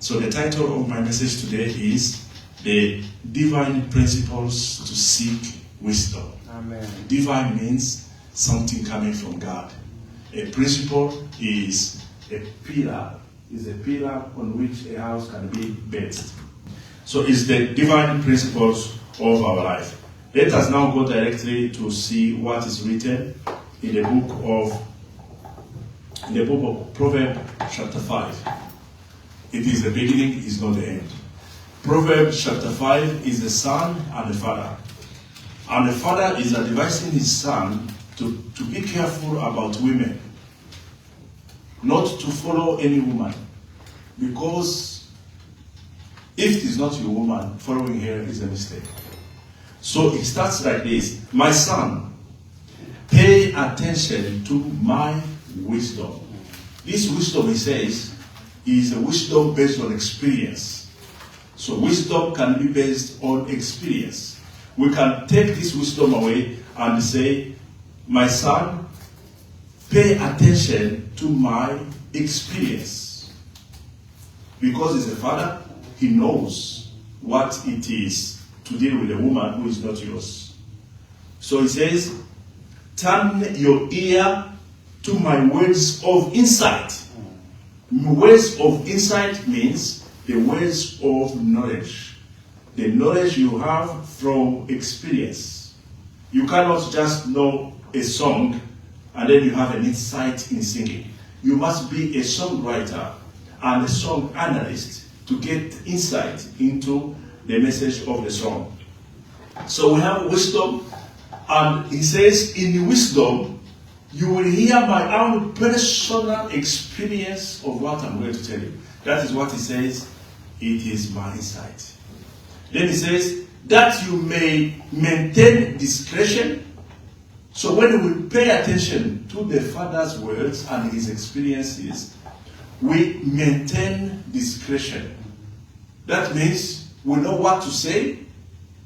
So the title of my message today is The Divine Principles to Seek Wisdom. Amen. Divine means something coming from God. A principle is a pillar on which a house can be based. So it's the divine principles of our life. Let us now go directly to see what is written in the book of Proverbs chapter 5. It is the beginning, it is not the end. Proverbs chapter 5 is the son and the father. And the father is advising his son to be careful about women. Not to follow any woman. Because if it is not your woman, following her is a mistake. So it starts like this. My son, pay attention to my wisdom. This wisdom, he says, is a wisdom based on experience. So wisdom can be based on experience. We can take this wisdom away and say, my son, pay attention to my experience. Because he's a father, he knows what it is to deal with a woman who is not yours. So he says, turn your ear to my words of insight. Words of insight means the words of knowledge. The knowledge you have from experience. You cannot just know a song and then you have an insight in singing. You must be a songwriter and a song analyst to get insight into the message of the song. So we have wisdom, and he says, in wisdom, you will hear my own personal experience of what I'm going to tell you. That is what he says, it is my insight. Then he says, that you may maintain discretion. So when we pay attention to the Father's words and his experiences, we maintain discretion. That means we know what to say,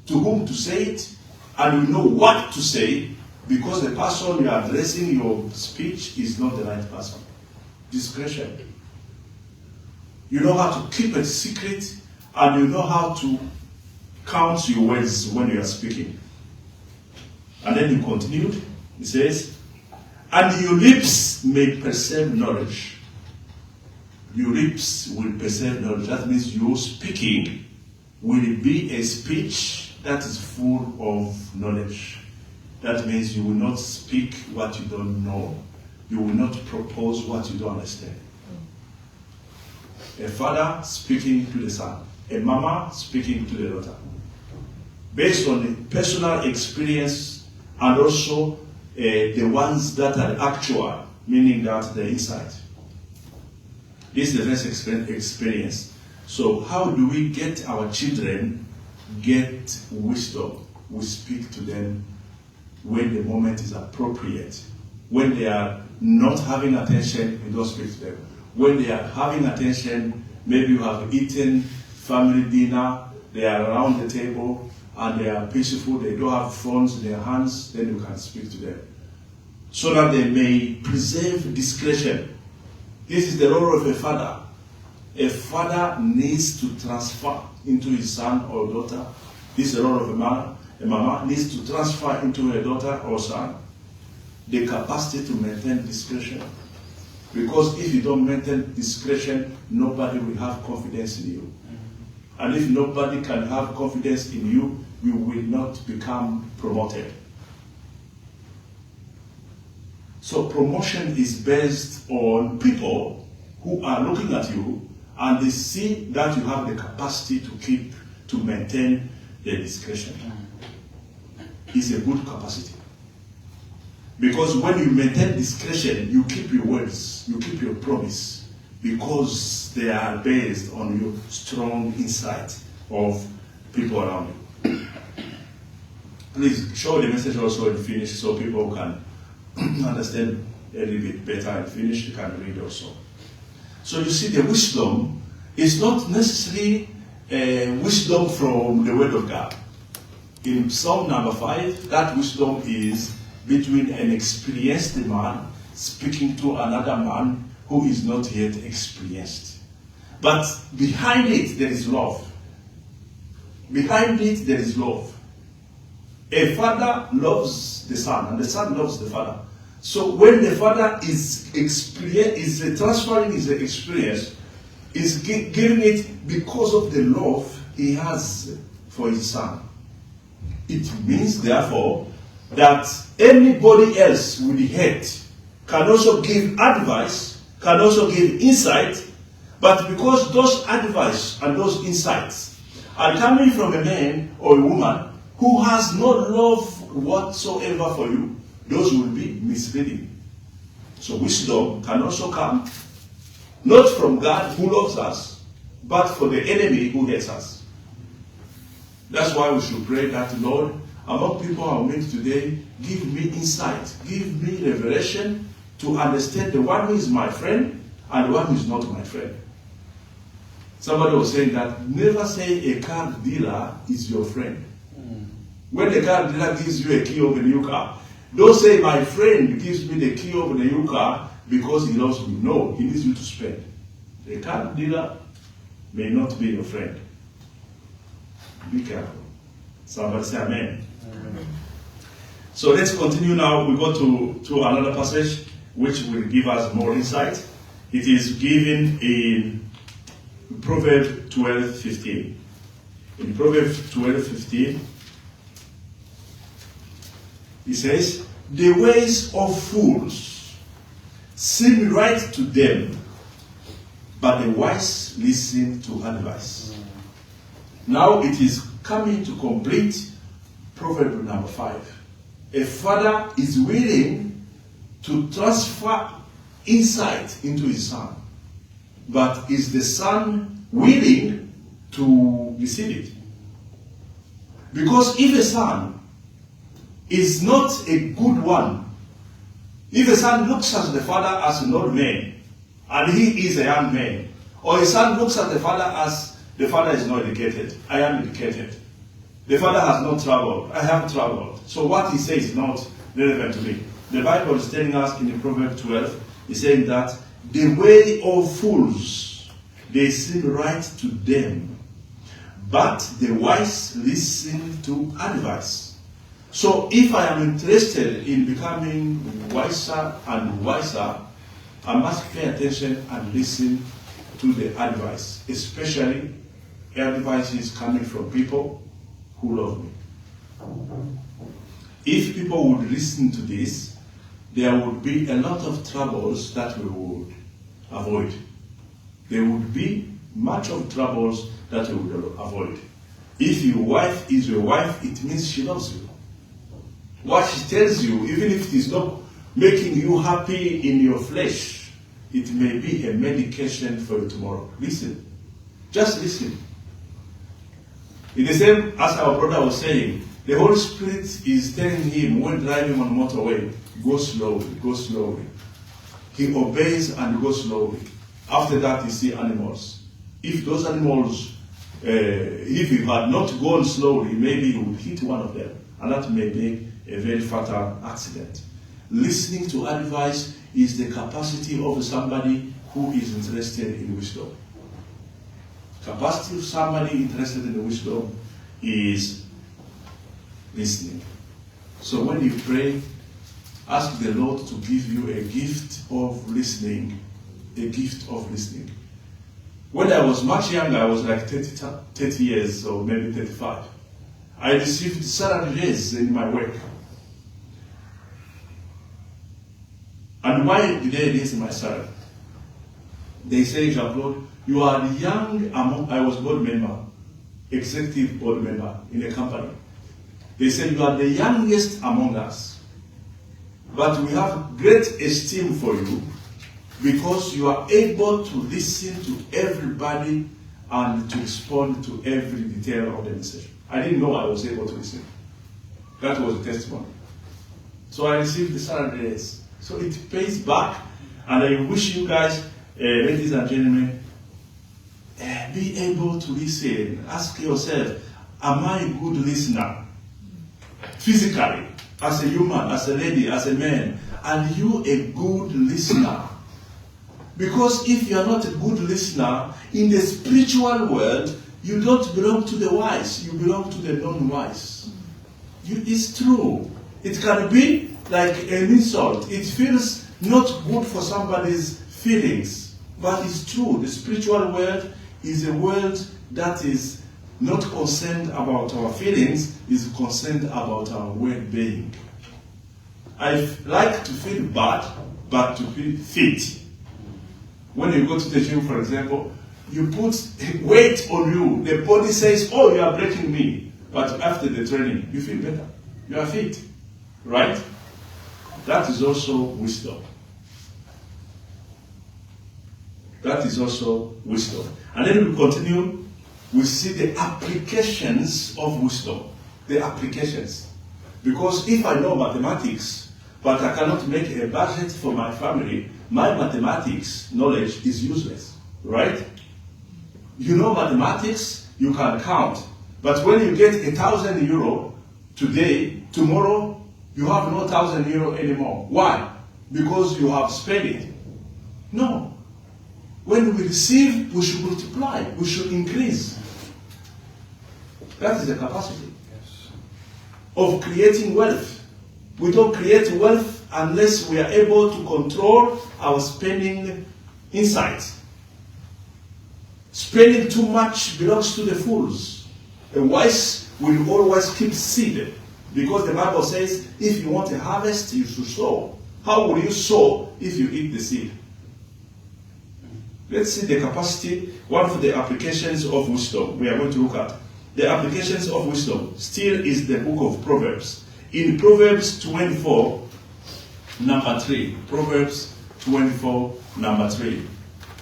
to whom to say it, and we know what to say, because the person you are addressing your speech is not the right person. Discretion. You know how to keep a secret, and you know how to count your words when you are speaking. And then he continued, he says, and your lips may perceive knowledge. Your lips will perceive knowledge. That means your speaking will be a speech that is full of knowledge. That means you will not speak what you don't know. You will not propose what you don't understand. A father speaking to the son. A mama speaking to the daughter. Based on the personal experience and also the ones that are actual, meaning that the insight. This is the first experience. So how do we get our children get wisdom? We speak to them when the moment is appropriate. When they are not having attention, we don't speak to them. When they are having attention, maybe you have eaten family dinner, they are around the table, and they are peaceful, they don't have phones in their hands, then you can speak to them. So that they may preserve discretion. This is the role of a father. A father needs to transfer into his son or daughter. This is the role of a man. A mama needs to transfer into her daughter or son the capacity to maintain discretion. Because if you don't maintain discretion, nobody will have confidence in you. And if nobody can have confidence in you, you will not become promoted. So promotion is based on people who are looking at you and they see that you have the capacity to maintain the discretion. It's a good capacity. Because when you maintain discretion, you keep your words, you keep your promise, because they are based on your strong insight of people around you. Please show the message also in Finnish so people can understand a little bit better in Finnish, you can read also. So you see, the wisdom is not necessarily wisdom from the Word of God. In Psalm number 5, that wisdom is between an experienced man speaking to another man who is not yet experienced. But behind it, there is love. Behind it, there is love. A father loves the son, and the son loves the father. So when the father is transferring his experience, is giving it because of the love he has for his son. It means, therefore, that anybody else with the head can also give advice, can also give insight, but because those advice and those insights are coming from a man or a woman who has no love whatsoever for you, those will be misleading. So wisdom can also come, not from God who loves us, but for the enemy who hates us. That's why we should pray that, Lord, among people I'll meet today, give me insight, give me revelation to understand the one who is my friend and the one who is not my friend. Somebody was saying that never say a car dealer is your friend. When the car dealer gives you a key of a new car, don't say my friend gives me the key of the new car because he loves me. No, he needs you to spend. The car dealer may not be your friend. Be careful. Somebody say amen. Amen. So let's continue now. We go to another passage which will give us more insight. It is given in Proverbs 12:15. In Proverbs 12:15, it says, the ways of fools seem right to them, but the wise listen to advice. Now it is coming to complete Proverb number 5. A father is willing to transfer insight into his son, but is the son willing to receive it? Because if a son is not a good one, if a son looks at the father as an old man and he is a young man, or a son looks at the father as the father is not educated, I am educated, the father has not traveled, I have traveled, so what he says is not relevant to me. The Bible is telling us in Proverbs 12, it's saying that the way of fools, they seem right to them, but the wise listen to advice. So if I am interested in becoming wiser and wiser, I must pay attention and listen to the advice, especially advices coming from people who love me. If people would listen to this, there would be a lot of troubles that we would avoid. There would be much of troubles that we would avoid. If your wife is your wife, it means she loves you. What she tells you, even if it is not making you happy in your flesh, it may be a medication for you tomorrow. Listen. Just listen. In the same as our brother was saying, the Holy Spirit is telling him when driving on motorway, go slowly, go slowly. He obeys and goes slowly. After that, you see animals. If those animals, if he had not gone slowly, maybe he would hit one of them, and that may make a very fatal accident. Listening to advice is the capacity of somebody who is interested in wisdom. Capacity of somebody interested in wisdom is listening. So when you pray, ask the Lord to give you a gift of listening. A gift of listening. When I was much younger, I was like 30 years or maybe 35. I received salary raise in my work. And why did they raise my salary? They say, Jean-Claude, you are the young among, I was board member, executive board member in a company. They said, you are the youngest among us, but we have great esteem for you because you are able to listen to everybody and to respond to every detail of the message. I didn't know I was able to listen. That was a testimony. So I received the salary raise. So it pays back, and I wish you guys, ladies and gentlemen, be able to listen. Ask yourself, am I a good listener? Physically, as a human, as a lady, as a man, are you a good listener? Because if you are not a good listener, in the spiritual world, you don't belong to the wise, you belong to the non-wise. It's true. It can be like an insult. It feels not good for somebody's feelings, but it's true. The spiritual world is a world that is not concerned about our feelings, is concerned about our well-being. I like to feel bad, but to feel fit. When you go to the gym, for example, you put weight on you. The body says, oh, you are breaking me. But after the training, you feel better. You are fit. Right? That is also wisdom. That is also wisdom. And then we continue, we see the applications of wisdom. The applications. Because if I know mathematics, but I cannot make a budget for my family, my mathematics knowledge is useless. Right? You know mathematics, you can count. But when you get €1,000 today, tomorrow, you have no €1,000 anymore. Why? Because you have spent it. No. When we receive, we should multiply. We should increase. That is the capacity of creating wealth. We don't create wealth unless we are able to control our spending insights. Spending too much belongs to the fools. The wise will always keep seed, because the Bible says, if you want a harvest, you should sow. How will you sow if you eat the seed? Let's see the capacity, one of the applications of wisdom we are going to look at. The applications of wisdom still is the book of Proverbs. In Proverbs 24, number 3. Proverbs 24, number 3.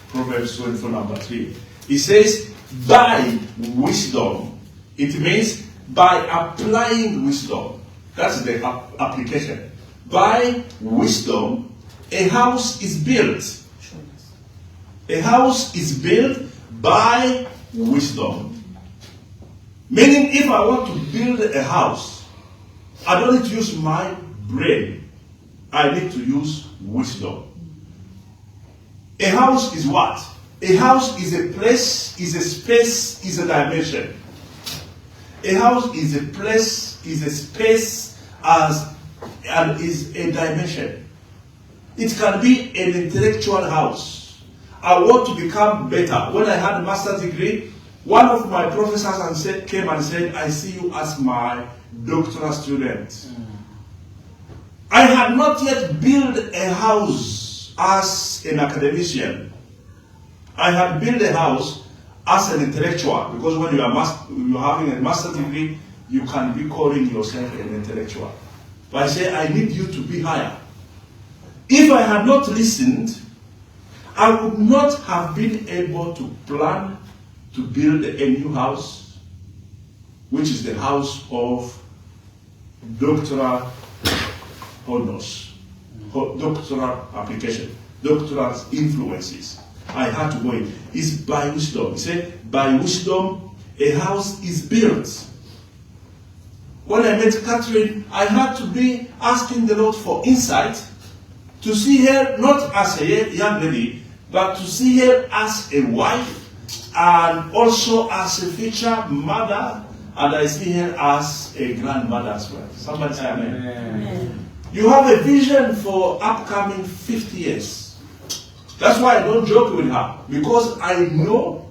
Proverbs 24, number 3. It says, by wisdom. It means by applying wisdom. That's the application. By wisdom, a house is built. A house is built by wisdom. Meaning, if I want to build a house, I don't need to use my brain. I need to use wisdom. A house is what? A house is a place, is a space, is a dimension. A house is a place, is a space, and is a dimension. It can be an intellectual house. I want to become better. When I had a master's degree, one of my professors came and said, I see you as my doctoral student. I had not yet built a house as an academician. I had built a house as an intellectual, because when you are having a master's degree, you can be calling yourself an intellectual. But I say, I need you to be higher. If I had not listened, I would not have been able to plan to build a new house, which is the house of doctoral honors, doctoral application, doctoral influences. I had to go in. It's by wisdom. He said, by wisdom, a house is built. When I met Catherine, I had to be asking the Lord for insight to see her not as a young lady, but to see her as a wife and also as a future mother, and I see her as a grandmother as well. Somebody say amen. Amen. You have a vision for upcoming 50 years. That's why I don't joke with her, because I know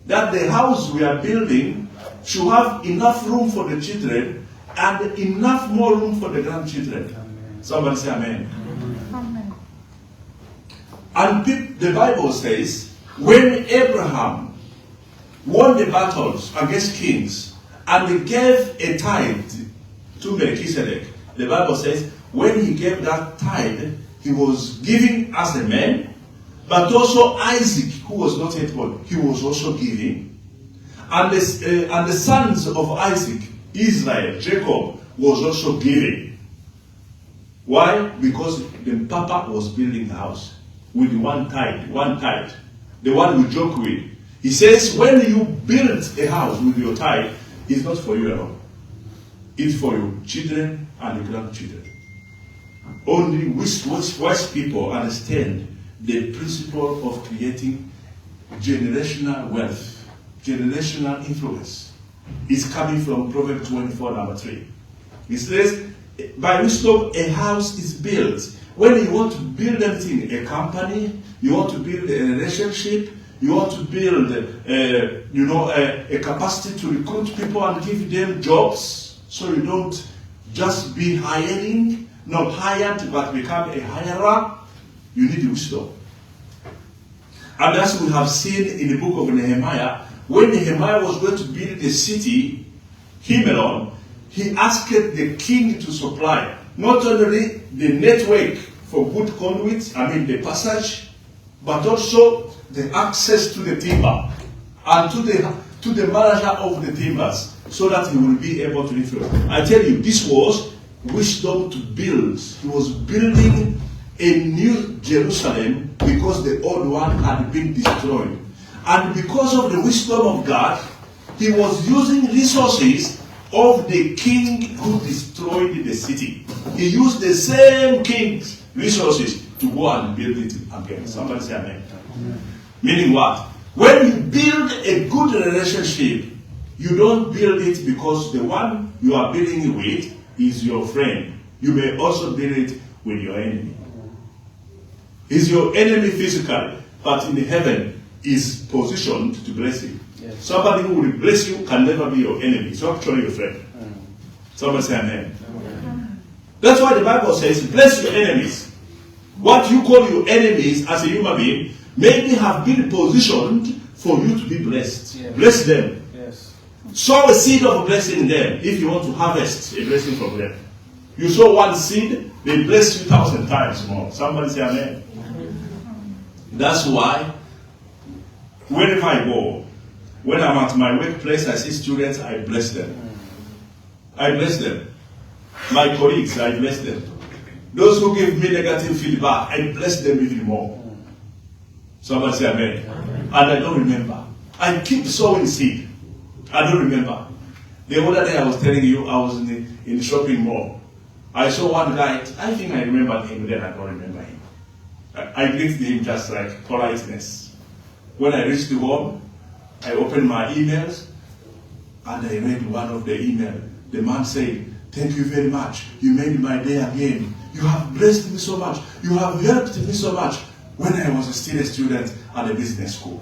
that the house we are building should have enough room for the children and enough more room for the grandchildren. Amen. Somebody say amen. Amen. And the Bible says, when Abraham won the battles against kings and he gave a tithe to Melchizedek, the Bible says, when he gave that tithe, he was giving as a man, but also Isaac, who was not yet born, he was also giving. And the sons of Isaac, Israel, Jacob, was also giving. Why? Because the papa was building the house with one tithe, the one we joke with. He says, when you build a house with your tithe, it's not for you alone. It's for your children and your grandchildren. Only wise people understand the principle of creating generational wealth, generational influence, is coming from Proverbs 24, number 3. It says, by wisdom a house is built. When you want to build anything, a company, you want to build a relationship, you want to build a capacity to recruit people and give them jobs, so you don't just be hiring, not hired, but become a hirer, you need wisdom. And as we have seen in the book of Nehemiah, when Nehemiah was going to build the city, Himelon, he asked the king to supply not only the network for good conduits, the passage, but also the access to the timber and to the manager of the timbers, so that he will be able to influence. I tell you, this was wisdom to build. He was building a new Jerusalem because the old one had been destroyed. And because of the wisdom of God, he was using resources of the king who destroyed the city. He used the same king's resources to go and build it again. Somebody say amen. Amen. Meaning what? When you build a good relationship, you don't build it because the one you are building it with is your friend. You may also build it with your enemy. He's your enemy physically, but in heaven is positioned to bless you. Yes. Somebody who will bless you can never be your enemy. It's actually your friend. Somebody say amen. Amen. That's why the Bible says, bless your enemies. What you call your enemies as a human being maybe have been positioned for you to be blessed. Yes. Bless them. Yes. Sow a seed of blessing them if you want to harvest a blessing from them. You sow one seed, they bless you 1,000 times more. Somebody say amen. That's why wherever I go, when I'm at my workplace, I see students, I bless them. I bless them. My colleagues, I bless them. Those who give me negative feedback, I bless them even more. Somebody say amen. And I don't remember. I keep sowing seed. I don't remember. The other day I was telling you, I was in the shopping mall. I saw one guy, I think I remember him, then I don't remember him. I greeted him just like politeness. When I reached home, I opened my emails and I read one of the emails. The man said, "Thank you very much. You made my day again. You have blessed me so much. You have helped me so much." When I was still a student at a business school,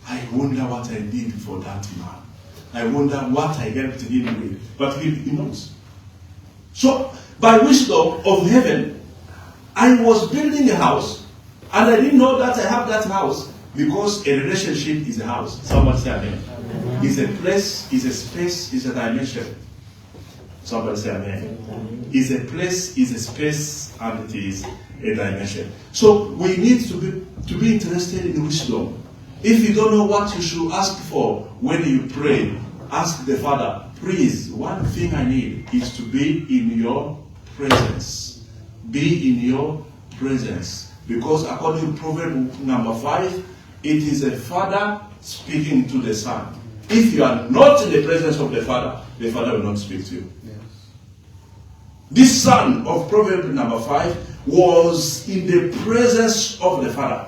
I wonder what I did for that man. I wonder what I helped him with. But he knows. So, by wisdom of heaven, I was building a house, and I didn't know that I have that house because a relationship is a house. Somebody say amen. Amen. It's a place, it's a space, it's a dimension. Somebody say amen. Amen. It's a place, it's a space, and it is a dimension. So we need to be interested in wisdom. If you don't know what you should ask for when you pray, ask the Father, please, one thing I need is to be in your presence. Be in your presence. Because according to Proverbs number 5, it is a father speaking to the son. If you are not in the presence of the father will not speak to you. Yes. This son of Proverbs number 5 was in the presence of the father.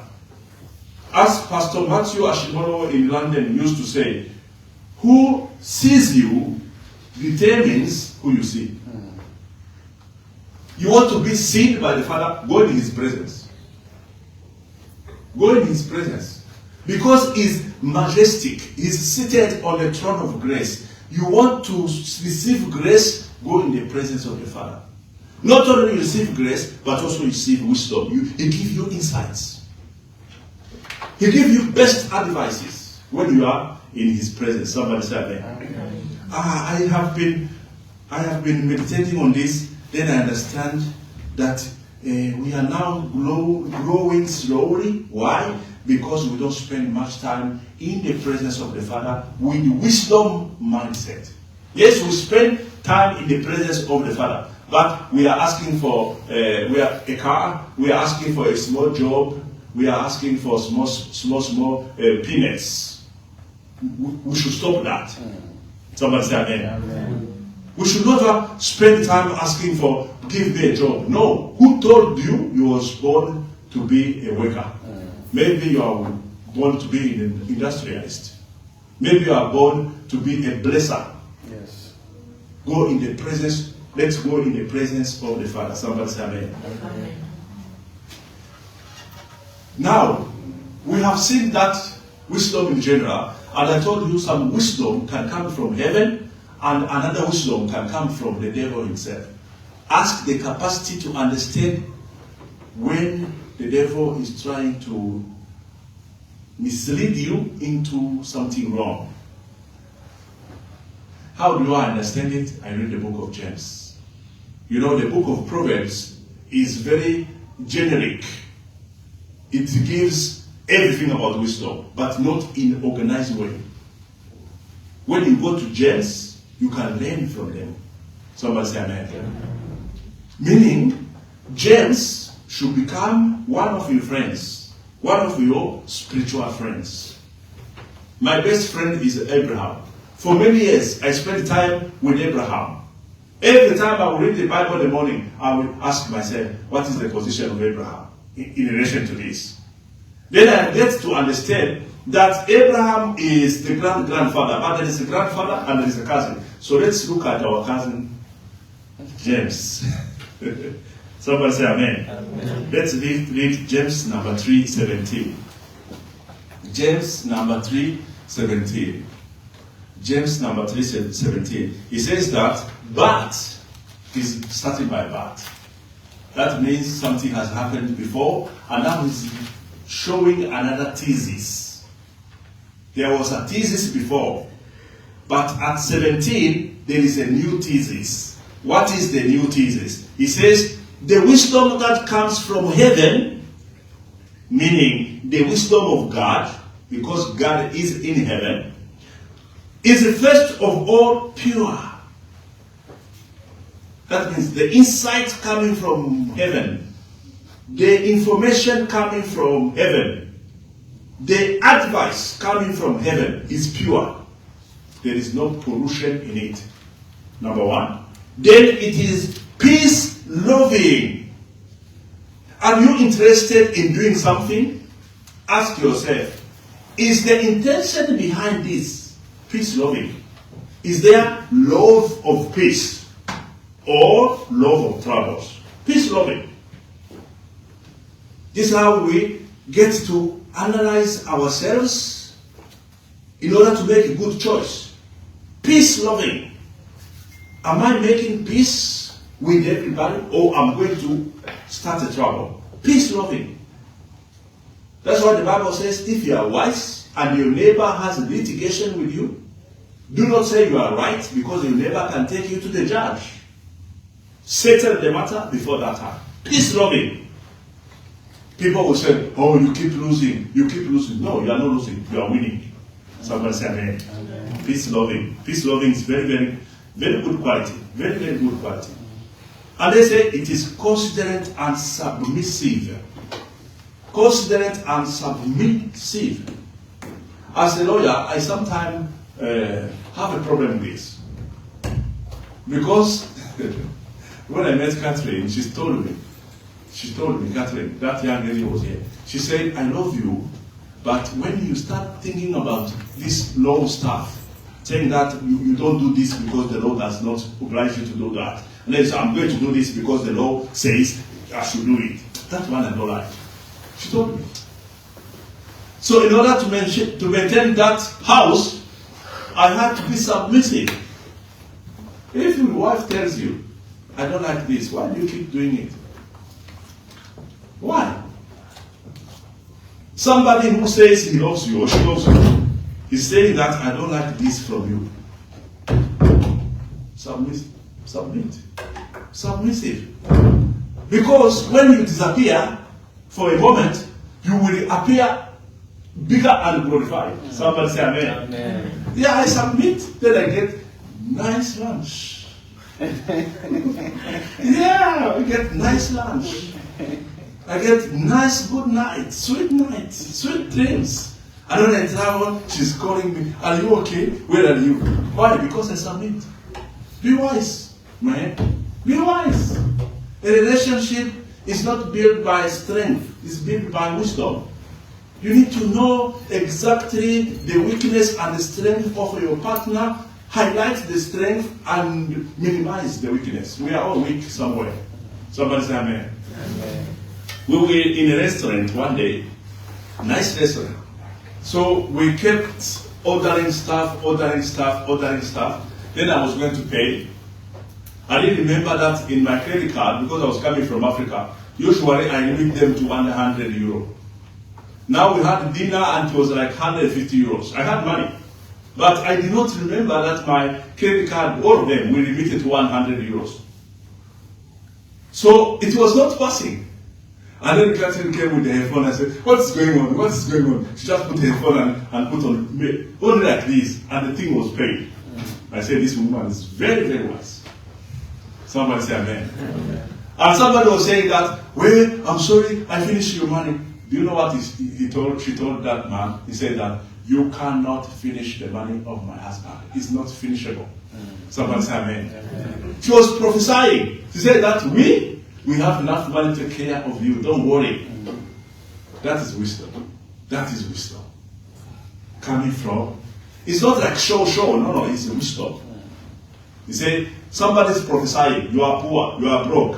As Pastor Matthew Ashimoro in London used to say, who sees you determines who you see. You want to be seen by the Father, go in His presence. Go in His presence. Because He's majestic. He's seated on the throne of grace. You want to receive grace, go in the presence of the Father. Not only receive grace, but also receive wisdom. He gives you insights. He gives you best advices when you are in His presence. Somebody say amen. I have been meditating on this. Then I understand that we are now growing slowly. Why? Because we don't spend much time in the presence of the Father with wisdom mindset. Yes, we spend time in the presence of the Father, but we are asking for a car, we are asking for a small job, we are asking for small peanuts. We should stop that. Somebody say amen. Amen. We should never spend time asking for, give me a job. No. Who told you you was born to be a worker. Maybe you are born to be an industrialist. Maybe you are born to be a blesser. Yes. Go in the presence. Let's go in the presence of the Father. Somebody say amen. Amen. Now, we have seen that wisdom in general, and I told you some wisdom can come from heaven, and another wisdom can come from the devil himself. Ask the capacity to understand when the devil is trying to mislead you into something wrong. How do I understand it? I read the book of James. You know, the book of Proverbs is very generic. It gives everything about wisdom, but not in an organized way. When you go to James, you can learn from them. Somebody say amen. Meaning, James should become one of your friends, one of your spiritual friends. My best friend is Abraham. For many years, I spent time with Abraham. Every time I will read the Bible in the morning, I will ask myself, what is the position of Abraham in relation to this? Then I get to understand that Abraham is the grandfather, but there is a grandfather and there is a cousin. So let's look at our cousin, James. Somebody say amen. Amen. Let's read James number 3:17. James number 3:17. James number 3:17. He says that, but, he's starting by but. That means something has happened before, and now he's showing another thesis. There was a thesis before, but at 17, there is a new thesis. What is the new thesis? He says, the wisdom that comes from heaven, meaning the wisdom of God, because God is in heaven, is first of all pure. That means the insight coming from heaven, the information coming from heaven, the advice coming from heaven is pure. There is no pollution in it. Number one. Then it is peace-loving. Are you interested in doing something? Ask yourself, is the intention behind this peace-loving? Is there love of peace or love of troubles? Peace-loving. This is how we get to analyze ourselves in order to make a good choice. Peace-loving. Am I making peace with everybody, or I'm going to start a trouble? Peace-loving. That's why the Bible says, if you are wise and your neighbor has litigation with you, do not say you are right, because your neighbor can take you to the judge. Settle the matter before that time. Peace-loving. People will say, oh, you keep losing. You keep losing. No, you are not losing. You are winning. Somebody say amen. Amen. Peace-loving. Peace-loving is very, very, very good quality. Very, very good quality. And they say it is considerate and submissive. Considerate and submissive. As a lawyer, I sometimes have a problem with this. Because when I met Catherine, she told me, Catherine, that young lady was here. She said, I love you, but when you start thinking about this law stuff, saying that you don't do this because the law does not oblige you to do that, and then say, I'm going to do this because the law says I should do it. That one I don't like. She told me. So in order to maintain that house, I had to be submissive. If your wife tells you, I don't like this, why do you keep doing it? Why? Somebody who says he loves you or she loves you is saying that I don't like this from you. Submit. Submissive. Because when you disappear for a moment, you will appear bigger and glorified. Somebody say amen. Amen. Yeah, I submit, then I get nice lunch. Yeah, I get nice lunch. I get nice good night, sweet dreams. And when I travel, she's calling me, are you okay? Where are you? Why? Because I submit. Be wise, man. Be wise. A relationship is not built by strength, it's built by wisdom. You need to know exactly the weakness and the strength of your partner, highlight the strength and minimize the weakness. We are all weak somewhere. Somebody say amen. Amen. We were in a restaurant one day, nice restaurant. So we kept ordering stuff. Then I was going to pay. I didn't remember that in my credit card, because I was coming from Africa, usually I limit them to 100 euro. Now we had dinner and it was like 150 euros. I had money. But I did not remember that my credit card, all of them, we limited to 100 euros. So it was not passing. And then Catherine came with the headphone and said, what's going on? What is going on? She just put the headphone and put on, only like this, and the thing was paid. I said, this woman is very, very wise. Somebody say amen. Amen. And somebody was saying that, well, I'm sorry, I finished your money. Do you know what she told that man? He said that, you cannot finish the money of my husband. It's not finishable. Somebody say amen. Amen. She was prophesying. She said that we have enough money to take care of you. Don't worry. That is wisdom. That is wisdom. Coming from, it's not like show. No, it's wisdom. He said, somebody's prophesying, you are poor, you are broke.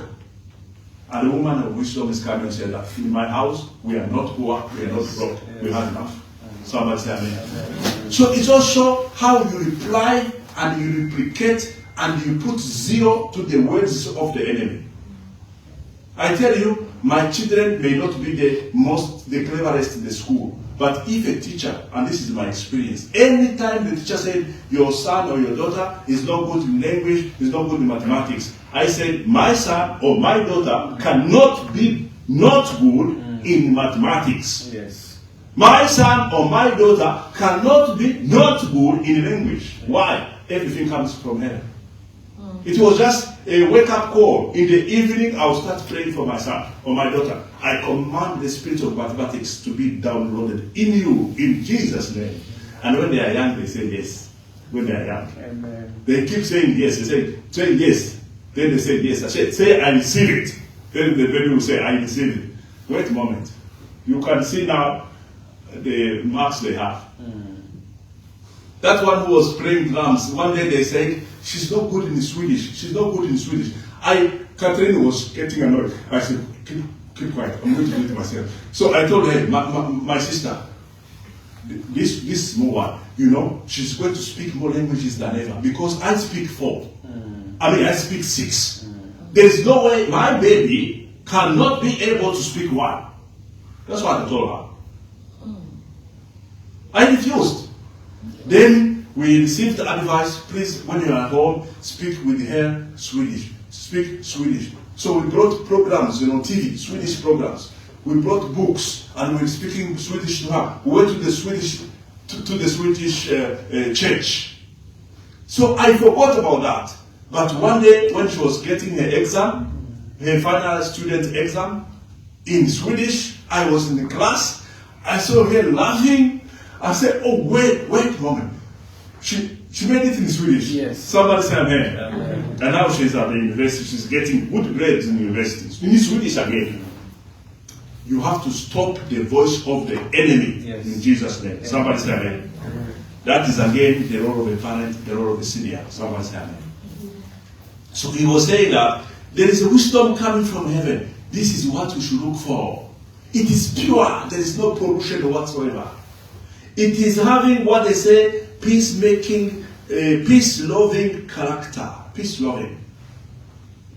And the woman of wisdom is coming and said that in my house, we are not poor, we are not broke, we have enough. Somebody say amen. So it's also how you reply and you replicate and you put zero to the words of the enemy. I tell you, my children may not be the cleverest in the school, but if a teacher, and this is my experience, anytime the teacher said your son or your daughter is not good in language, is not good in mathematics, I said my son or my daughter cannot be not good in mathematics. Yes. My son or my daughter cannot be not good in language. Why? Everything comes from heaven. It was just a wake-up call. In the evening, I will start praying for my son or my daughter. I command the spirit of mathematics to be downloaded in you, in Jesus' name. And when they are young, they say yes. When they are young. Amen. They keep saying yes. They say yes. Then they say yes. I say I receive it. Then the baby will say, I receive it. Wait a moment. You can see now the marks they have. That one who was playing drums, one day they said, she's not good in Swedish. She's not good in Swedish. Catherine was getting annoyed. I said, keep quiet. I'm going to do it myself. So I told her, my sister, this small one, you know, she's going to speak more languages than ever because I speak 4. I speak 6. There is no way my baby cannot be able to speak 1. That's what I told her. I refused. Then we received the advice, please, when you are at home, speak with her Swedish. Speak Swedish. So we brought programs, TV, Swedish programs. We brought books, and we were speaking Swedish to her. We went to the Swedish church. So I forgot about that. But one day, when she was getting her exam, her final student exam, in Swedish, I was in the class. I saw her laughing. I said, oh, wait a moment. She made it in Swedish. Yes. Somebody say amen. Amen. And now she's at the university. She's getting good grades in university. In Swedish again. You have to stop the voice of the enemy in Jesus' name. Amen. Somebody say amen. Amen. That is again the role of a parent, the role of a senior. Somebody say amen. So he was saying that there is a wisdom coming from heaven. This is what we should look for. It is pure. There is no pollution whatsoever. It is having what they say, peacemaking, peace-loving character. Peace-loving.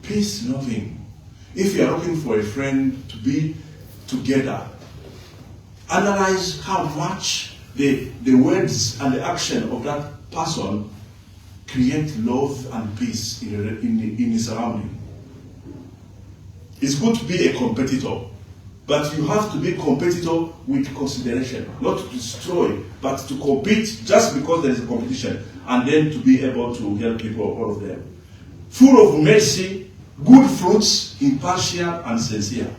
Peace-loving. If you are looking for a friend to be together, analyze how much the words and the action of that person create love and peace in the surrounding. It's good to be a competitor. But you have to be competitor with consideration, not to destroy, but to compete just because there is a competition, and then to be able to help people, all of them. Full of mercy, good fruits, impartial and sincere.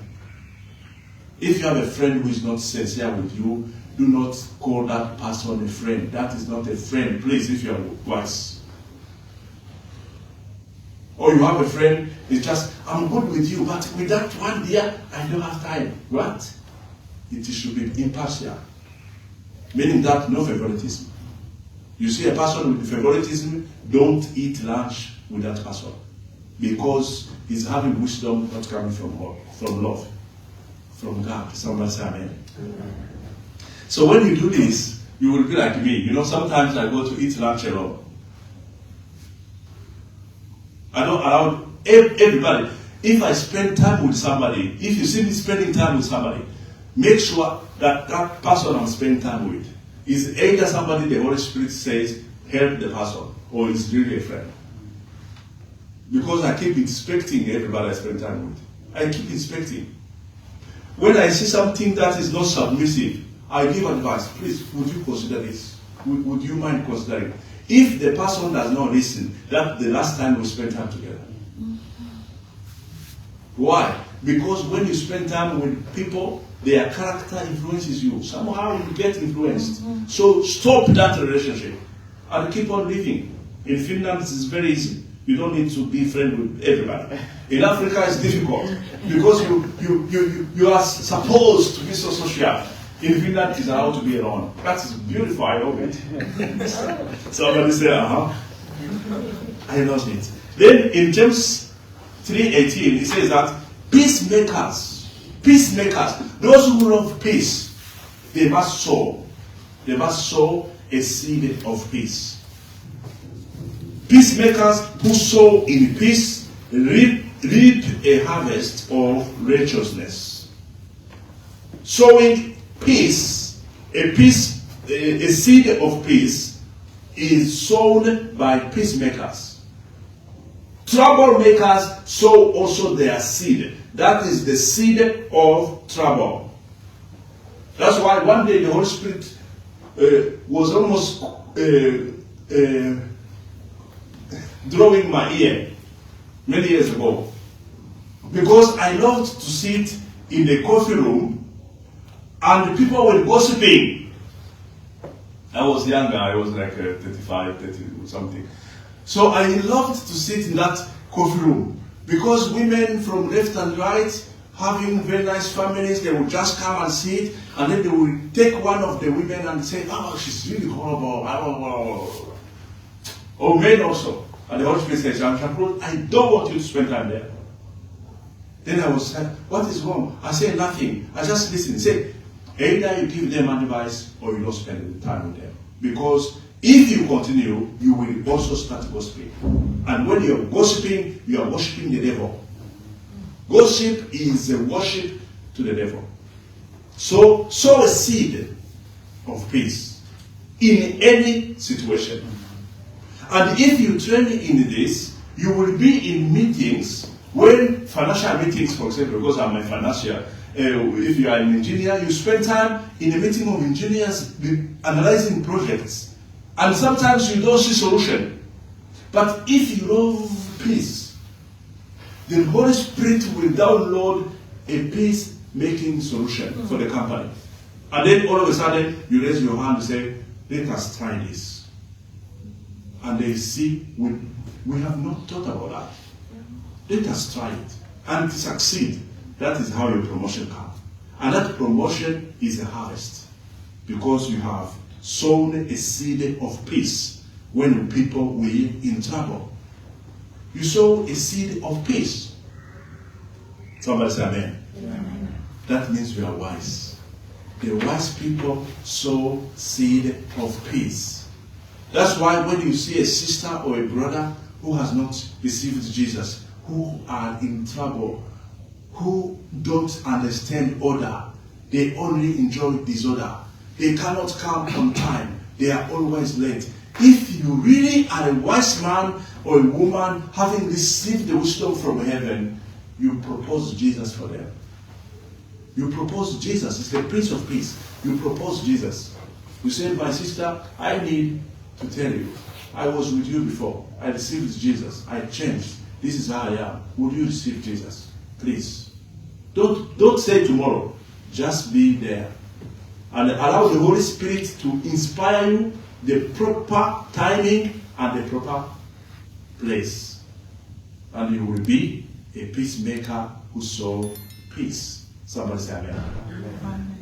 If you have a friend who is not sincere with you, do not call that person a friend. That is not a friend. Please, if you are wise. Or you have a friend, it's just, I'm good with you, but with that one there, I don't have time. What? It should be impartial. Meaning that no favoritism. You see a person with favoritism, don't eat lunch with that person. Because he's having wisdom not coming from God, from love, from God. Somebody say amen. So when you do this, you will be like me. You know, sometimes I go to eat lunch alone. I don't allow everybody. If I spend time with somebody, if you see me spending time with somebody, make sure that that person I'm spending time with is either somebody the Holy Spirit says, help the person, or is really a friend. Because I keep inspecting everybody I spend time with. I keep inspecting. When I see something that is not submissive, I give advice. Please, would you consider this? Would you mind considering? If the person does not listen, that's the last time we spend time together. Why? Because when you spend time with people, their character influences you. Somehow you get influenced. So stop that relationship and keep on living. In Finland, it's very easy. You don't need to be friends with everybody. In Africa, it's difficult because you are supposed to be so social. In Finland, it's allowed to be alone. That is beautiful. I love it. Somebody say, I love it. Then in James 3:18, it says that peacemakers, those who love peace, they must sow a seed of peace. Peacemakers who sow in peace reap a harvest of righteousness. Sowing peace, a seed of peace is sown by peacemakers. Troublemakers sow also their seed. That is the seed of trouble. That's why one day the Holy Spirit was almost drawing my ear many years ago. Because I loved to sit in the coffee room and people were gossiping. I was younger, I was like 35, 30 or something. So I loved to sit in that coffee room because women from left and right having very nice families, they would just come and sit and then they would take one of the women and say, oh, she's really horrible. Or men also. And the Holy Spirit says, I don't want you to spend time there. Then I was like, what is wrong? I say nothing. I just listen. Say, either you give them advice or you don't spend time with them. Because if you continue, you will also start gossiping. And when you're gossiping, you are worshiping the devil. Gossip is a worship to the devil. So sow a seed of peace in any situation. And if you train in this, you will be in meetings, when financial meetings, for example, because I'm a financial, if you are an engineer, you spend time in a meeting of engineers analyzing projects. And sometimes you don't see solution. But if you love peace, the Holy Spirit will download a peace-making solution for the company. And then all of a sudden, you raise your hand and say, let us try this. And they see, we have not thought about that. Let us try it. And succeed. That is how your promotion comes. And that promotion is a harvest. Because you have sown a seed of peace when people were in trouble. You sow a seed of peace. Somebody say amen. Amen. That means you are wise. The wise people sow seed of peace. That's why when you see a sister or a brother who has not received Jesus, who are in trouble, who don't understand order, they only enjoy disorder. They cannot come on time. They are always late. If you really are a wise man or a woman having received the wisdom from heaven, you propose Jesus for them. You propose Jesus. It's the Prince of Peace. You propose Jesus. You say, my sister, I need to tell you, I was with you before. I received Jesus. I changed. This is how I am. Would you receive Jesus? Please. Don't say tomorrow. Just be there. And allow the Holy Spirit to inspire you the proper timing and the proper place. and you will be a peacemaker who sow peace. Somebody say amen. Amen.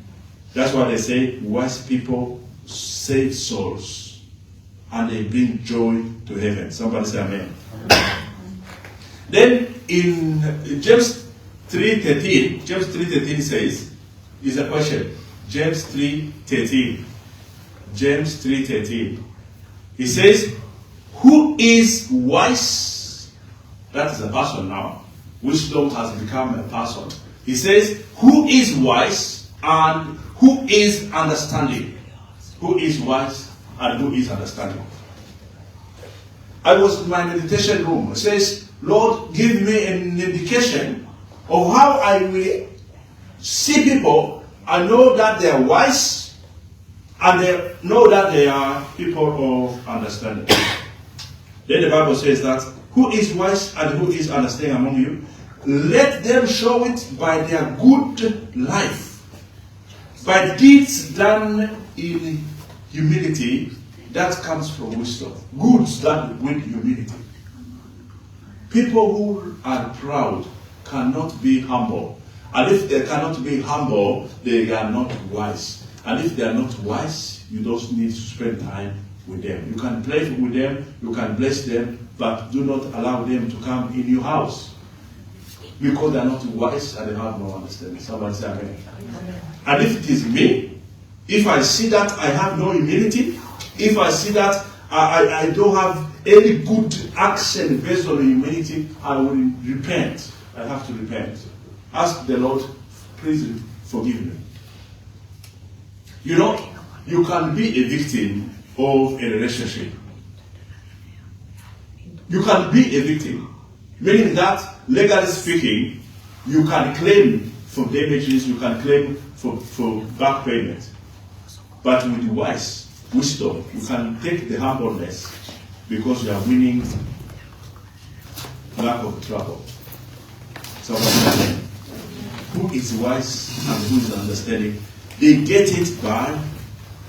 That's why they say wise people save souls and they bring joy to heaven. Somebody say amen. Amen. Then in James 3:13, James 3:13 says, is a question. James 3:13. James 3:13. He says, who is wise? That is a person now. Wisdom has become a person. He says, who is wise and who is understanding? Who is wise and who is understanding? I was in my meditation room. It says, Lord, give me an indication of how I will see people and know that they are wise and they know that they are people of understanding. Then the Bible says that who is wise and who is understanding among you? Let them show it by their good life, by deeds done in humility. That comes from wisdom. Goods done with humility. People who are proud cannot be humble. And if they cannot be humble, they are not wise. And if they are not wise, you don't need to spend time with them. You can play with them, you can bless them, but do not allow them to come in your house. Because they are not wise and they have no understanding. Somebody say amen. Amen. And if it is me, if I see that I have no humility, if I see that I don't have any good action based on humility, I will repent. I have to repent. Ask the Lord, please forgive me. You know, you can be a victim of a relationship. You can be a victim. Meaning that, legally speaking, you can claim for damages, you can claim for back payment. But with wisdom, you can take the humbleness because you are winning lack of trouble. So, who is wise and who is understanding? They get it by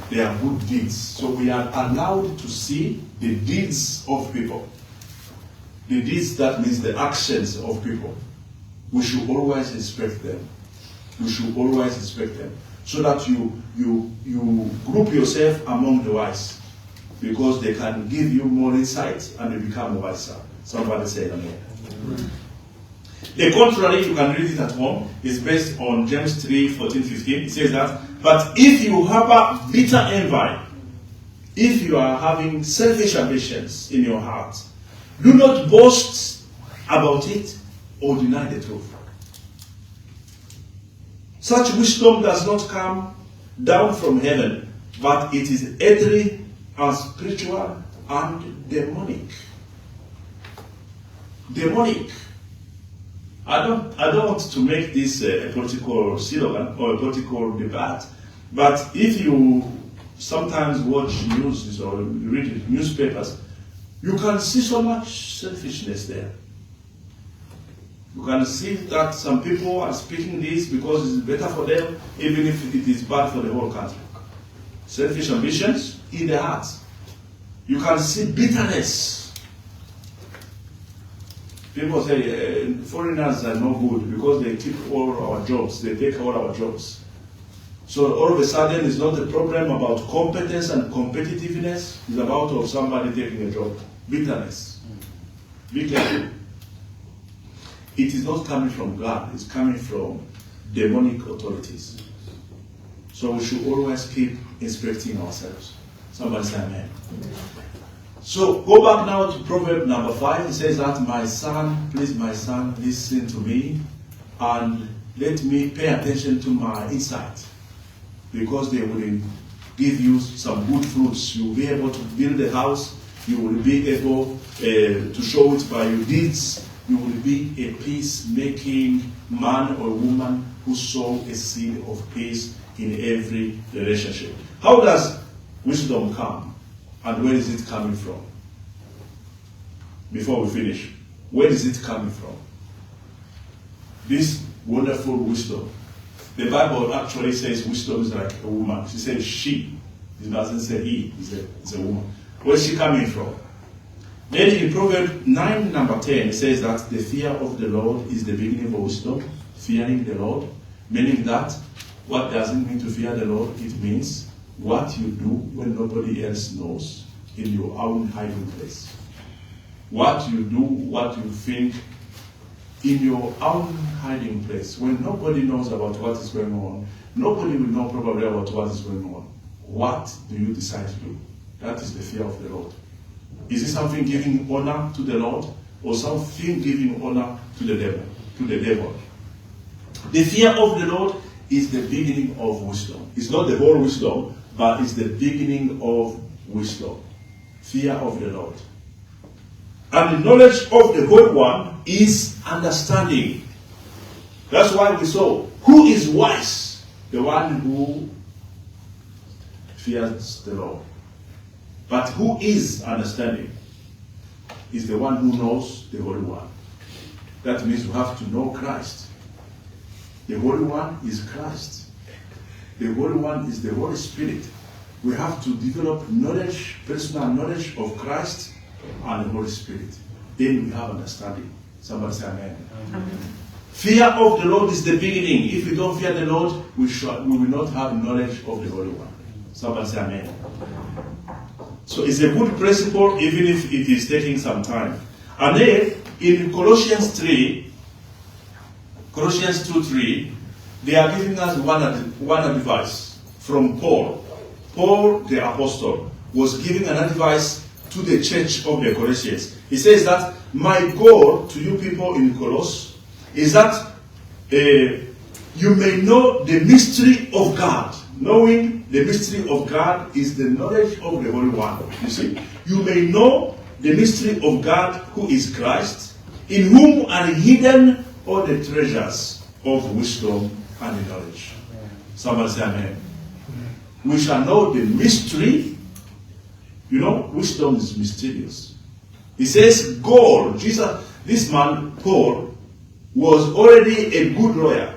their good deeds. So we are allowed to see the deeds of people. The deeds, that means the actions of people. We should always respect them. We should always respect them. So that you group yourself among the wise. Because they can give you more insight and you become wiser. Somebody say amen. The contrary, you can read it at home, is based on James 3:14-15. It says that, but if you harbor bitter envy, if you are having selfish ambitions in your heart, do not boast about it or deny the truth. Such wisdom does not come down from heaven, but it is earthly and spiritual and demonic. Demonic. I don't want to make this a political slogan or a political debate, but if you sometimes watch news or read newspapers, you can see so much selfishness there. You can see that some people are speaking this because it's better for them, even if it is bad for the whole country. Selfish ambitions in their hearts. You can see bitterness. People say foreigners are no good because they keep all our jobs, they take all our jobs. So all of a sudden it's not a problem about competence and competitiveness, it's about somebody taking a job. Bitterness. Be careful. It is not coming from God, it's coming from demonic authorities. So we should always keep inspecting ourselves. Somebody say amen. So go back now to Proverb number 5. It says that, my son, please my son, listen to me and let me pay attention to my insight. Because they will give you some good fruits. You will be able to build a house. You will be able to show it by your deeds. You will be a peace-making man or woman who sow a seed of peace in every relationship. How does wisdom come? And where is it coming from? Before we finish, where is it coming from? This wonderful wisdom. The Bible actually says wisdom is like a woman. She says she. It doesn't say he. It's a woman. Where is she coming from? Then in Proverbs 9, number 10, it says that the fear of the Lord is the beginning of wisdom. Fearing the Lord, meaning that what does it mean to fear the Lord? It means what you do when nobody else knows in your own hiding place. What you do, what you think in your own hiding place. When nobody knows about what is going on, nobody will know probably about what is going on. What do you decide to do? That is the fear of the Lord. Is it something giving honor to the Lord, or something giving honor to the devil? The fear of the Lord is the beginning of wisdom. It's not the whole wisdom, but it's the beginning of wisdom. Fear of the Lord. And the knowledge of the Holy One is understanding. That's why we saw, who is wise? The one who fears the Lord. But who is understanding? Is the one who knows the Holy One. That means we have to know Christ. The Holy One is Christ. The Holy One is the Holy Spirit. We have to develop knowledge, personal knowledge of Christ and the Holy Spirit. Then we have understanding. Somebody say amen. Amen. Fear of the Lord is the beginning. If we don't fear the Lord, we will not have knowledge of the Holy One. Somebody say amen. So it's a good principle, even if it is taking some time. And then in Colossians 2:3, they are giving us one advice from Paul. Paul, the apostle, was giving an advice to the church of the Colossians. He says that my goal to you people in Colossus is that you may know the mystery of God. Knowing the mystery of God is the knowledge of the Holy One. You see, you may know the mystery of God, who is Christ, in whom are hidden all the treasures of wisdom and knowledge. Somebody say amen. We shall know the mystery. You know, wisdom is mysterious. He says, God, Jesus, this man, Paul, was already a good lawyer.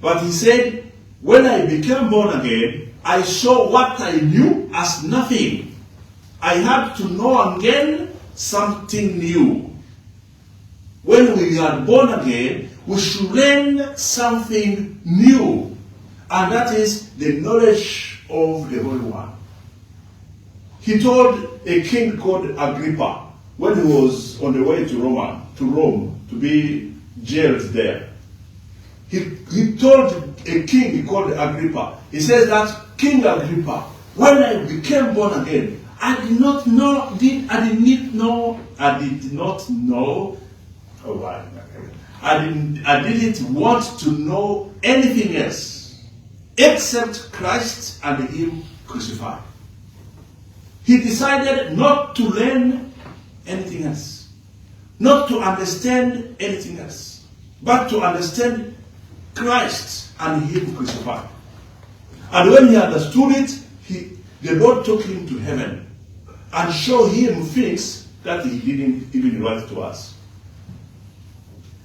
But he said, when I became born again, I saw what I knew as nothing. I had to know again something new. When we are born again, we should learn something new. And that is the knowledge of the Holy One. He told a king called Agrippa, when he was on the way to Rome, to be jailed there. He told a king called Agrippa, he says that, King Agrippa, when I became born again, I did not know, I didn't want to know anything else except Christ and Him crucified. He decided not to learn anything else, not to understand anything else, but to understand Christ and Him crucified. And when he understood it, the Lord took him to heaven and showed him things that he didn't even write to us.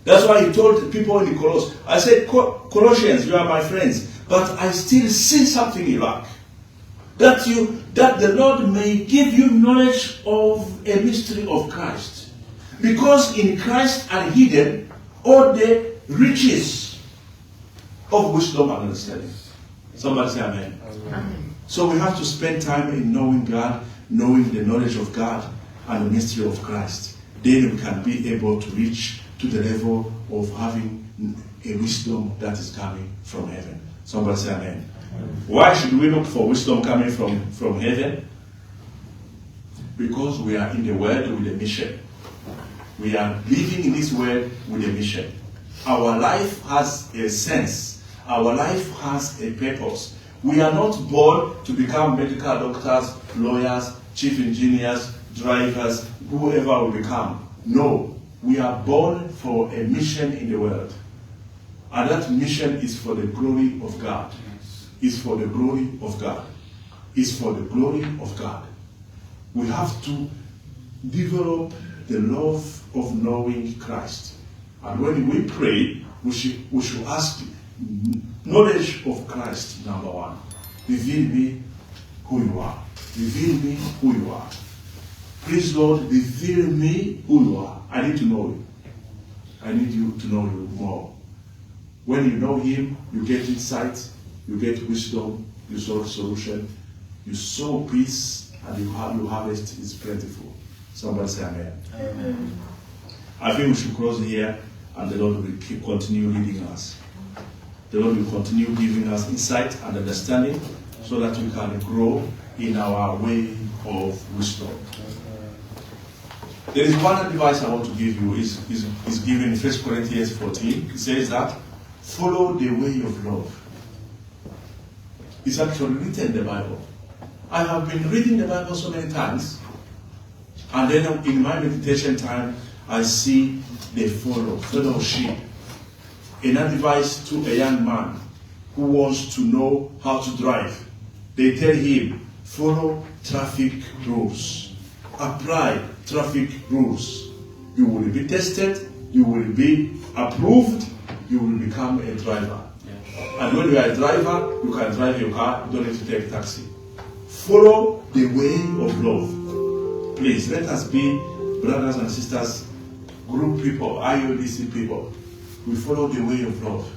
That's why he told the people in the Colossus, I said, Colossians, you are my friends, but I still see something you lack. That the Lord may give you knowledge of a mystery of Christ. Because in Christ are hidden all the riches of wisdom and understanding. Somebody say amen. Amen. So we have to spend time in knowing God, knowing the knowledge of God and the mystery of Christ. Then we can be able to reach to the level of having a wisdom that is coming from heaven. Somebody say amen. Amen. Why should we look for wisdom coming from heaven? Because we are in the world with a mission. We are living in this world with a mission. Our life has a sense. Our life has a purpose. We are not born to become medical doctors, lawyers, chief engineers, drivers, whoever we become. No, we are born for a mission in the world. And that mission is for the glory of God. It's for the glory of God. It's for the glory of God. We have to develop the love of knowing Christ. And when we pray, we should ask knowledge of Christ, number one. Reveal me who you are. Reveal me who you are. Please, Lord, reveal me who you are. I need to know you. I need you to know you more. When you know him, you get insight, you get wisdom, you solve solution, you sow peace, and your harvest is plentiful. Somebody say amen. Amen. I think we should close here, and the Lord will continue leading us. The Lord will continue giving us insight and understanding so that we can grow in our way of wisdom. There is one advice I want to give you, is given in 1 Corinthians 14. It says that, follow the way of love. It's actually written in the Bible. I have been reading the Bible so many times, and then in my meditation time, I see the fellowship. An advice to a young man who wants to know how to drive. They tell him, follow traffic rules. Apply traffic rules. You will be tested, you will be approved, you will become a driver. And when you are a driver, you can drive your car, you don't need to take a taxi. Follow the way of love. Please, let us be brothers and sisters, group people, IODC people. We follow the way of love.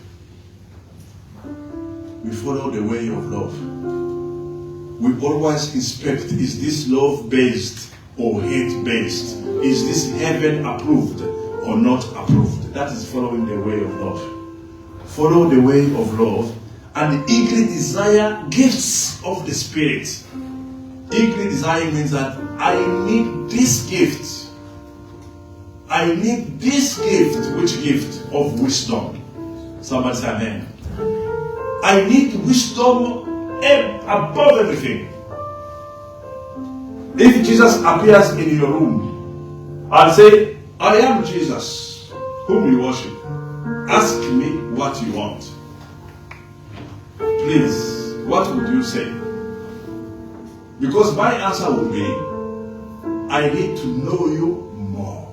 We follow the way of love. We always inspect, is this love based or hate based? Is this heaven approved or not approved? That is following the way of love. Follow the way of love and eagerly desire gifts of the Spirit. Eagerly desire means that I need this gift. I need this gift. Which gift? Of wisdom. Somebody say amen. I need wisdom above everything. If Jesus appears in your room and say, I am Jesus, whom you worship, ask me what you want. Please, what would you say? Because my answer would be, I need to know you more.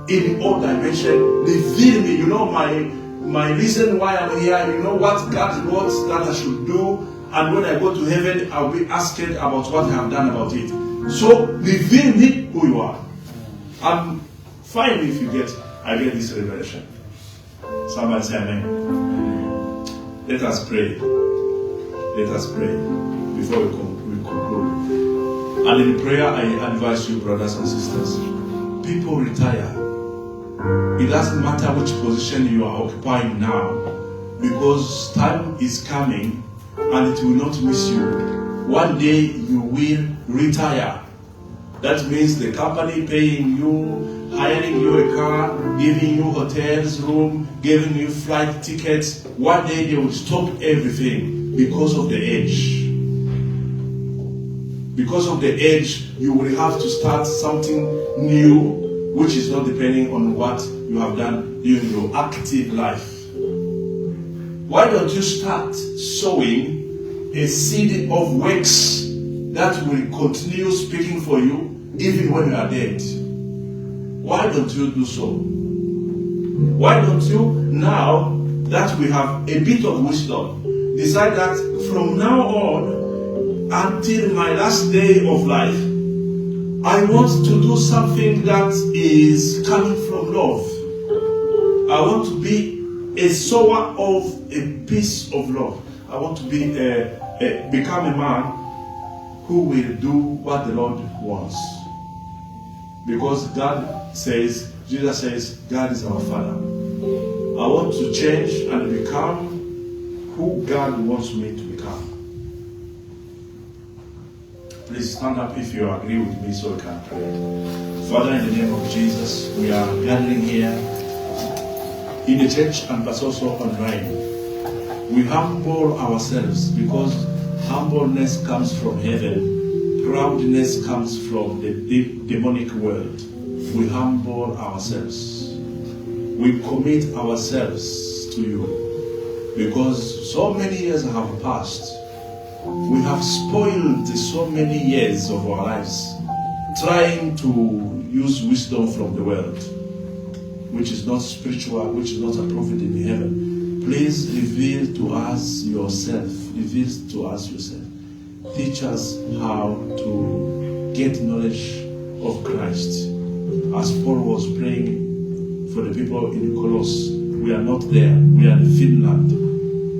In all dimensions, reveal me. You know my reason why I'm here. You know what God wants that I should do. And when I go to heaven, I'll be asked about what I have done about it. So reveal me who you are. I'm fine if I get this revelation. Somebody say amen. Let us pray. Let us pray before we conclude. And in prayer, I advise you, brothers and sisters, people retire. It doesn't matter which position you are occupying now, because time is coming and it will not miss you. One day you will retire. That means the company paying you, hiring you a car, giving you hotels room, giving you flight tickets. One day they will stop everything because of the age. Because of the age, you will have to start something new, which is not depending on what you have done during your active life. Why don't you start sowing a seed of works that will continue speaking for you even when you are dead? Why don't you do so? Why don't you, now that we have a bit of wisdom, decide that from now on until my last day of life, I want to do something that is coming from love. I want to be a sower of a piece of love. I want to be become a man who will do what the Lord wants. Because God says, Jesus says, God is our Father. I want to change and become who God wants me to become. Please stand up if you agree with me so we can pray. Father, in the name of Jesus, we are gathering here in the church and but also online. We humble ourselves because humbleness comes from heaven. Proudness comes from the demonic world. We humble ourselves. We commit ourselves to you because so many years have passed. We have spoiled so many years of our lives trying to use wisdom from the world, which is not spiritual, which is not approved in heaven. Please reveal to us yourself. Reveal to us yourself. Teach us how to get knowledge of Christ. As Paul was praying for the people in Colossus, we are not there. We are in Finland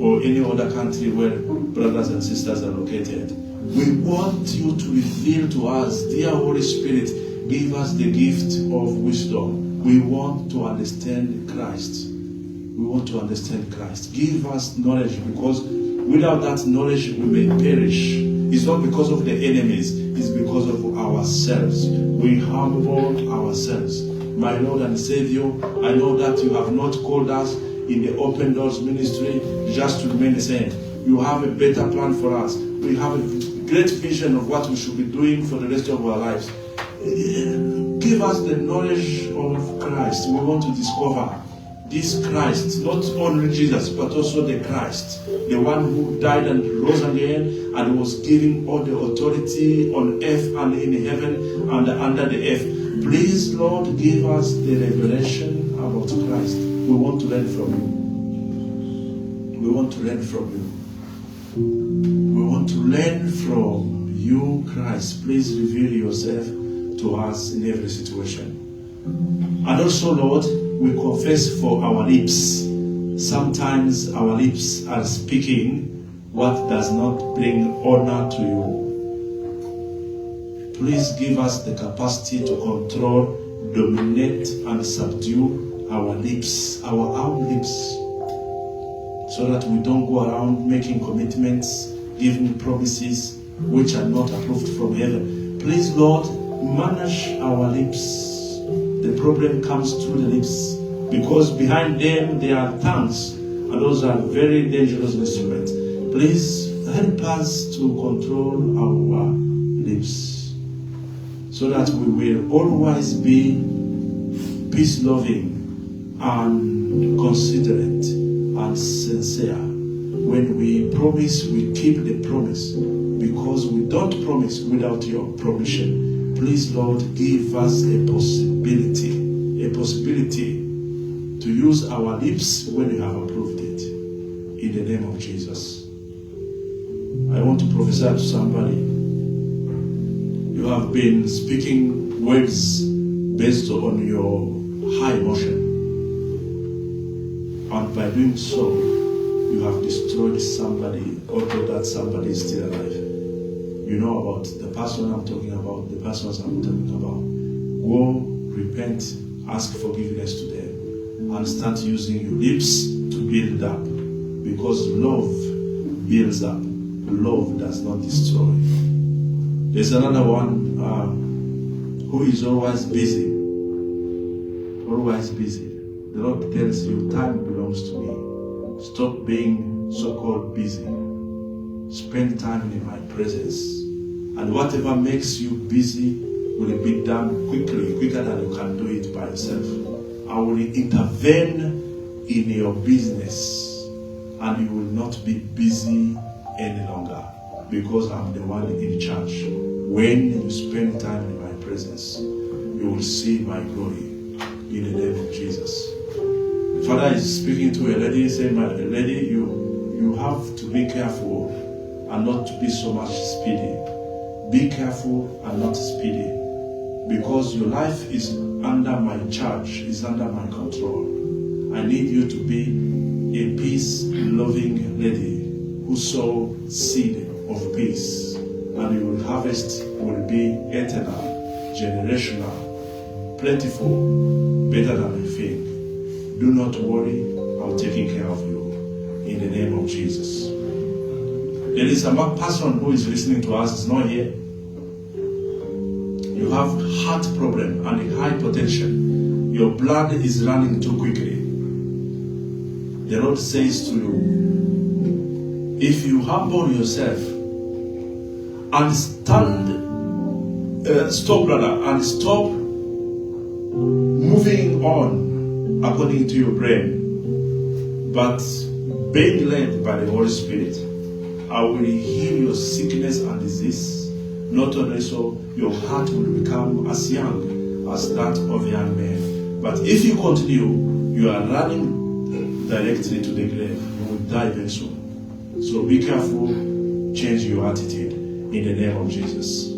or any other country where brothers and sisters are located. We want you to reveal to us, dear Holy Spirit, give us the gift of wisdom. We want to understand Christ. We want to understand Christ. Give us knowledge, because without that knowledge we may perish. It's not because of the enemies, it's because of ourselves. We humble ourselves. My Lord and Savior, I know that you have not called us in the Open Doors ministry just to remain the same. You have a better plan for us. We have a great vision of what we should be doing for the rest of our lives. Give us the knowledge of Christ. We want to discover this Christ, not only Jesus, but also the Christ, the one who died and rose again and was giving all the authority on earth and in heaven and under the earth. Please, Lord, give us the revelation about Christ. We want to learn from you. We want to learn from you. We want to learn from you, Christ. Please reveal yourself to us in every situation. And also, Lord, we confess for our lips. Sometimes our lips are speaking what does not bring honor to you. Please give us the capacity to control, dominate, and subdue our lips, our own lips, so that we don't go around making commitments, giving promises which are not approved from heaven. Please, Lord, manage our lips. The problem comes through the lips, because behind them there are tongues, and those are very dangerous instruments. Please help us to control our lips, so that we will always be peace-loving and considerate and sincere. When we promise, we keep the promise, because we don't promise without your permission. Please, Lord, give us a possibility to use our lips when you have approved it. In the name of Jesus. I want to prophesy to somebody. You have been speaking words based on your high emotion. And by doing so, you have destroyed somebody, although that somebody is still alive. You know about the person I'm talking about, the persons I'm talking about. Go, repent, ask forgiveness to them, and start using your lips to build up. Because love builds up. Love does not destroy. There's another one who is always busy. Always busy. The Lord tells you, time belongs to me. Stop being so-called busy. Spend time in my presence. And whatever makes you busy will be done quickly, quicker than you can do it by yourself. I will intervene in your business, and you will not be busy any longer, because I'm the one in charge. When you spend time in my presence, you will see my glory in the name of Jesus. Father is speaking to a lady, saying, my lady, you have to be careful and not to be so much speedy. Be careful and not speedy, because your life is under my charge, is under my control. I need you to be a peace-loving lady who sow seed of peace, and your harvest will be eternal, generational, plentiful, better than you think. Do not worry, I'm taking care of you in the name of Jesus. There is a person who is listening to us, is not here. You have heart problem and hypertension. Your blood is running too quickly. The Lord says to you, if you humble yourself and stop moving on according to your brain, but being led by the Holy Spirit, I will heal your sickness and disease. Not only so, your heart will become as young as that of a young man. But if you continue, you are running directly to the grave. You will die very soon. So be careful, change your attitude in the name of Jesus.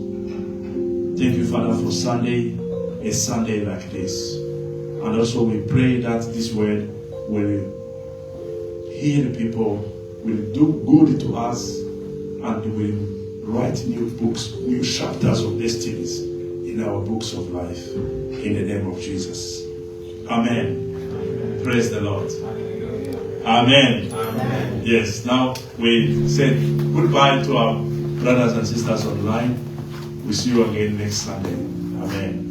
Thank you, Father, for Sunday, a Sunday like this. And also we pray that this word will heal people, will do good to us, and will write new books, new chapters of destinies in our books of life. In the name of Jesus. Amen. Amen. Praise the Lord. Amen. Amen. Yes, now we said goodbye to our brothers and sisters online. We'll see you again next Sunday. Amen.